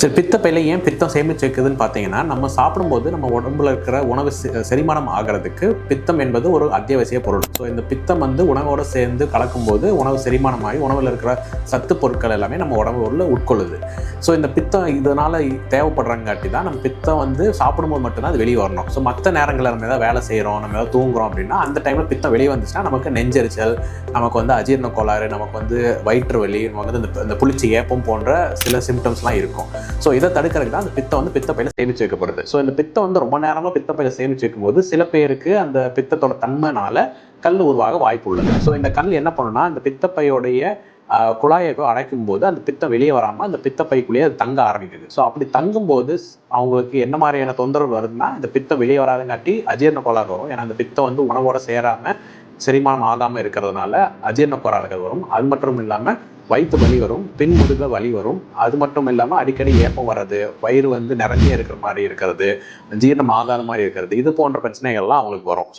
சரி, பித்தப்பையில ஏன் பித்தம் சேமிச்சு வைக்குதுன்னு பார்த்தீங்கன்னா, நம்ம சாப்பிடும்போது நம்ம உடம்புல இருக்கிற உணவு செரிமானம் ஆகிறதுக்கு பித்தம் என்பது ஒரு அத்தியாவசிய பொருள். ஸோ இந்த பித்தம் வந்து உணவோடு சேர்ந்து கலக்கும்போது உணவு செரிமானமாகி உணவில் இருக்கிற சத்து பொருட்கள் எல்லாமே நம்ம உடம்புல உட்கொள்ளுது. ஸோ இந்த பித்தம் இதனால் தேவைப்படுறங்காட்டி தான் நம்ம பித்தம் வந்து சாப்பிடும்போது மட்டும்தான் அது வெளியே வரணும். ஸோ மற்ற நேரங்களில் நம்ம ஏதாவது வேலை செய்கிறோம், நம்ம ஏதாவது தூங்குறோம் அப்படின்னா அந்த டைமில் பித்தம் வெளியே வந்துச்சுன்னா நமக்கு நெஞ்செரிச்சல், நமக்கு வந்து அஜீரண கோளாறு, நமக்கு வந்து வயிற்று வலி, நமக்கு வந்து இந்த புளிச்சி ஏப்பம் போன்ற சில சிம்டம்ஸ்லாம் இருக்கும். ஸோ இதை தடுக்கிறதுக்கு தான் அந்த பித்தம் வந்து பித்தப்பையில சேமிச்சு வைக்கப்படுது. ஸோ இந்த பித்தம் வந்து ரொம்ப நேரமாக பித்தப்பையில சேமிச்சு வைக்கும்போது சில பேருக்கு அந்த பித்தத்தோட தன்மைனால கல் உருவாக வாய்ப்பு உள்ளது. ஸோ இந்த கல் என்ன பண்ணுன்னா, அந்த பித்தப்பையோடைய குழாயை அடைக்கும் போது அந்த பித்தம் வெளியே வராமல் அந்த பித்தப்பைக்குள்ளேயே அது தங்க ஆரம்பிக்குது. ஸோ அப்படி தங்கும்போது அவங்களுக்கு என்ன மாதிரியான தொந்தரவு வருதுன்னா, இந்த பித்தம் வெளியே வராதங்காட்டி அஜீரண கோளாறு வரும். ஏன்னா அந்த பித்தம் வந்து உணவோட சேராமல் செரிமானம் ஆகாமல் இருக்கிறதுனால அஜீரண கோளாறுகள் வரும். அது மட்டும் இல்லாமல் வயிற்று வலி வரும், பின் முதுக வலி வரும். அது மட்டும் இல்லாமல் அடிக்கடி ஏப்பம் வர்றது, வயிறு வந்து நிறைய இருக்கிற மாதிரி இருக்கிறது, ஜீரணம் ஆகாத மாதிரி இருக்கிறது, இது போன்ற பிரச்சனைகள்லாம் அவங்களுக்கு வரும்.